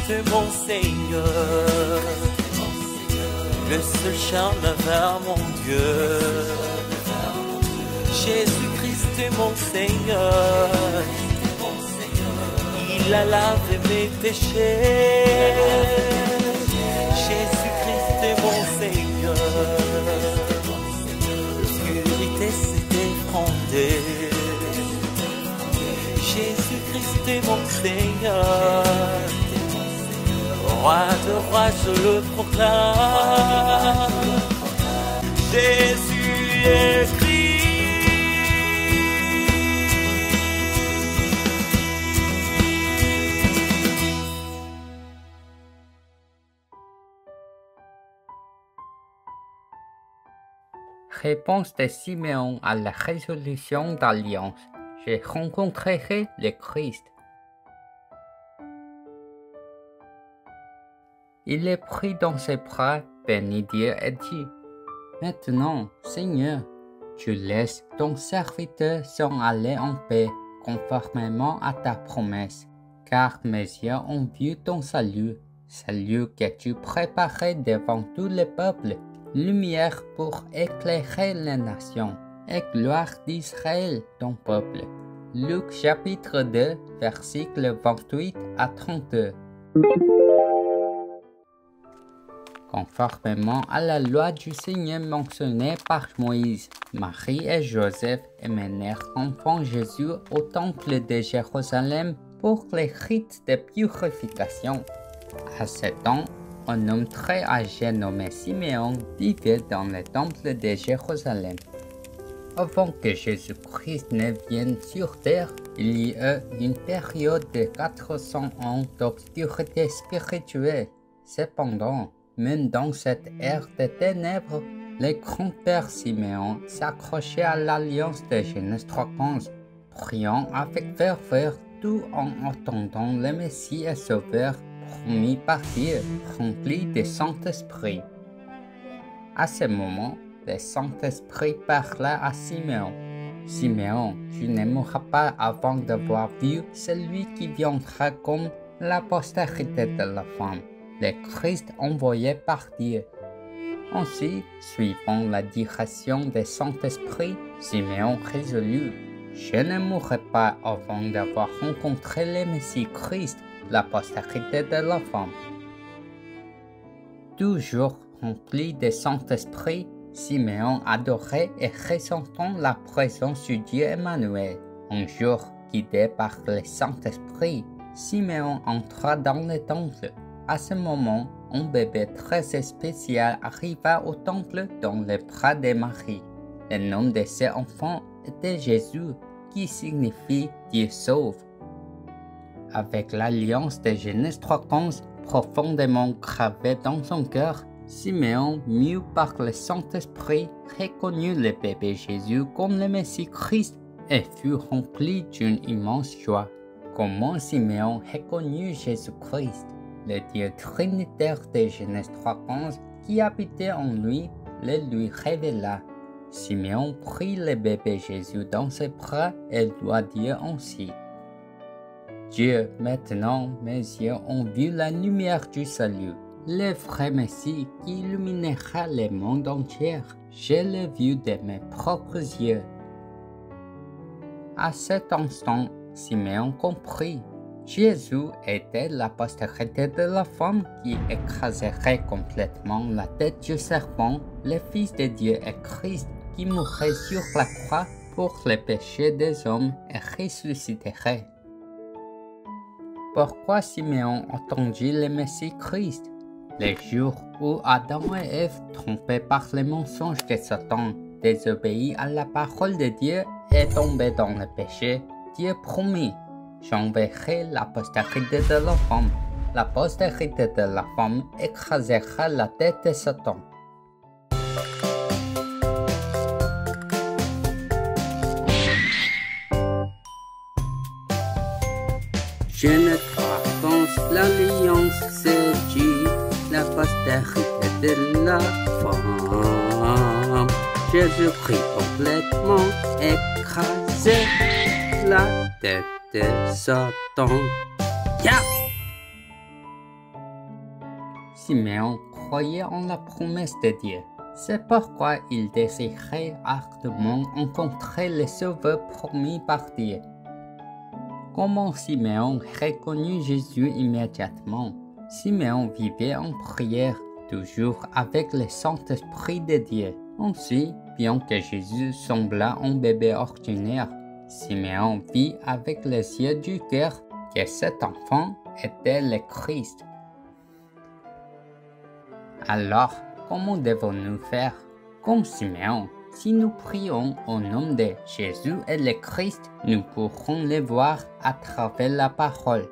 Jésus-Christ mon Seigneur, le seul chemin vers mon Dieu. Jésus-Christ mon Seigneur, il a lavé mes péchés. Jésus-Christ mon Seigneur, l'obscurité s'est effondrée. Jésus-Christ mon Seigneur, roi de rois je le proclame. Jésus est Christ. Réponse de Simeon à la résolution d'alliance. Je rencontrerai le Christ. Il est pris dans ses bras, bénit Dieu et dit: Maintenant, Seigneur, tu laisses ton serviteur s'en aller en paix, conformément à ta promesse, car mes yeux ont vu ton salut, salut que tu préparais devant tous les peuples, lumière pour éclairer les nations, et gloire d'Israël, ton peuple. Luc chapitre 2, versets 28 à 32. Conformément à la loi du Seigneur mentionnée par Moïse, Marie et Joseph emmenèrent l'enfant Jésus au temple de Jérusalem pour les rites de purification. À ce temps, un homme très âgé nommé Simeon vivait dans le temple de Jérusalem. Avant que Jésus-Christ ne vienne sur terre, il y eut une période de 400 ans d'obscurité spirituelle. Cependant, même dans cette ère de ténèbres, le grand-père Simeon s'accrochait à l'alliance de Genèse 3:15, priant avec ferveur tout en attendant le Messie et Sauveur promis par Dieu, rempli du Saint-Esprit. À ce moment, le Saint-Esprit parla à Simeon. Simeon, tu ne mourras pas avant d'avoir vu celui qui viendra comme la postérité de la femme, le Christ envoyé par Dieu. Ainsi, suivant la direction du Saint-Esprit, Simeon résolut: je ne mourrai pas avant d'avoir rencontré le Messie Christ, la postérité de la femme. Toujours rempli de Saint-Esprit, Simeon adorait et ressentant la présence du Dieu Emmanuel. Un jour, guidé par le Saint-Esprit, Simeon entra dans le temple. À ce moment, un bébé très spécial arriva au temple dans les bras de Marie. Le nom de cet enfant était Jésus, qui signifie Dieu sauve. Avec l'alliance de Genèse 3:15 profondément gravée dans son cœur, Simeon, mû par le Saint-Esprit, reconnut le bébé Jésus comme le Messie Christ et fut rempli d'une immense joie. Comment Simeon reconnut Jésus-Christ? Le Dieu trinitaire de Genèse 3:15 qui habitait en lui le lui révéla. Simeon prit le bébé Jésus dans ses bras et doit dire ainsi: Dieu, maintenant mes yeux ont vu la lumière du salut, le vrai Messie qui illuminera le monde entier. Je l'ai vu de mes propres yeux. À cet instant, Simeon comprit. Jésus était la postérité de la femme qui écraserait complètement la tête du serpent, le Fils de Dieu et Christ qui mourrait sur la croix pour les péchés des hommes et ressusciterait. Pourquoi Simeon attendit le Messie Christ? Le jour où Adam et Ève, trompés par les mensonges de Satan, désobéis à la parole de Dieu et tombés dans le péché, Dieu promit: j'enverrai la postérité de la femme. La postérité de la femme écrasera la tête de Satan. Genèse 3:15, l'alliance c'est Dieu, la postérité de la femme. Jésus-Christ complètement écrasé la tête de Satan. Yeah! Simeon croyait en la promesse de Dieu. C'est pourquoi il désirait ardemment rencontrer le Sauveur promis par Dieu. Comment Simeon reconnut Jésus immédiatement? Simeon vivait en prière, toujours avec le Saint-Esprit de Dieu. Ainsi, bien que Jésus sembla un bébé ordinaire, Simeon vit avec les yeux du cœur que cet enfant était le Christ. Alors, comment devons-nous faire? Comme Simeon, si nous prions au nom de Jésus et le Christ, nous pourrons le voir à travers la parole.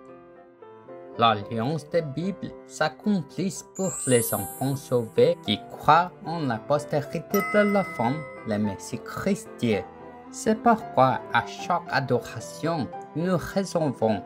L'alliance de Bible s'accomplit pour les enfants sauvés qui croient en la postérité de la femme, le Messie Christ Dieu. C'est pourquoi à chaque adoration, nous résolvons: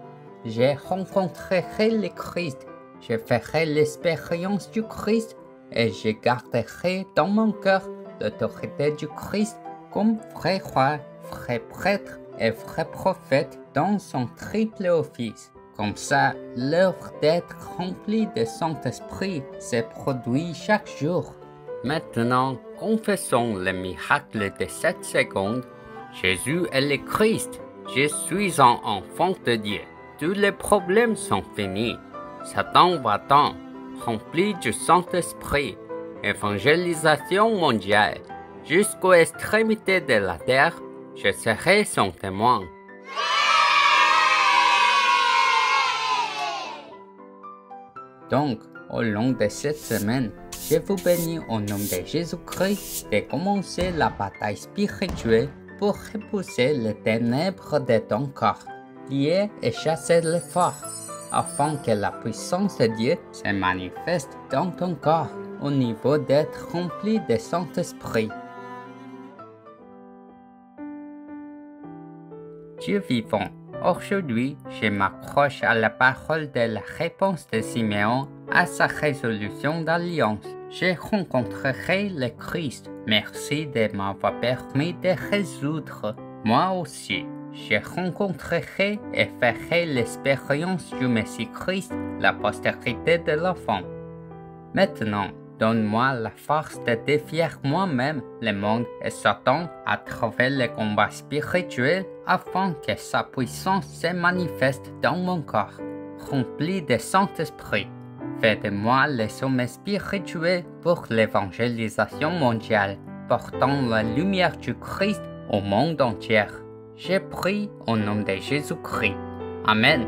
je rencontrerai le Christ, je ferai l'expérience du Christ et je garderai dans mon cœur l'autorité du Christ comme vrai roi, vrai prêtre et vrai prophète dans son triple office. Comme ça, l'œuvre d'être rempli de Saint-Esprit se produit chaque jour. Maintenant, confessons le miracle de cette seconde. Jésus est le Christ. Je suis un enfant de Dieu. Tous les problèmes sont finis. Satan va-t'en, rempli du Saint-Esprit. Évangélisation mondiale. Jusqu'aux extrémités de la terre, je serai son témoin. Donc, au long de cette semaine, je vous bénis au nom de Jésus-Christ de commencer la bataille spirituelle pour repousser les ténèbres de ton corps, lier et chasser les forts, afin que la puissance de Dieu se manifeste dans ton corps au niveau d'être rempli de Saint-Esprit. Dieu vivant, aujourd'hui, je m'accroche à la parole de la réponse de Simeon à sa résolution d'alliance. Je rencontrerai le Christ. Merci de m'avoir permis de résoudre. Moi aussi, je rencontrerai et ferai l'expérience du Messie Christ, la postérité de la femme. Maintenant, donne-moi la force de défier moi-même le monde et Satan à travers le combat spirituel afin que sa puissance se manifeste dans mon corps, rempli de Saint-Esprit. Fais de moi le sommet spirituel pour l'évangélisation mondiale, portant la lumière du Christ au monde entier. Je prie au nom de Jésus-Christ. Amen.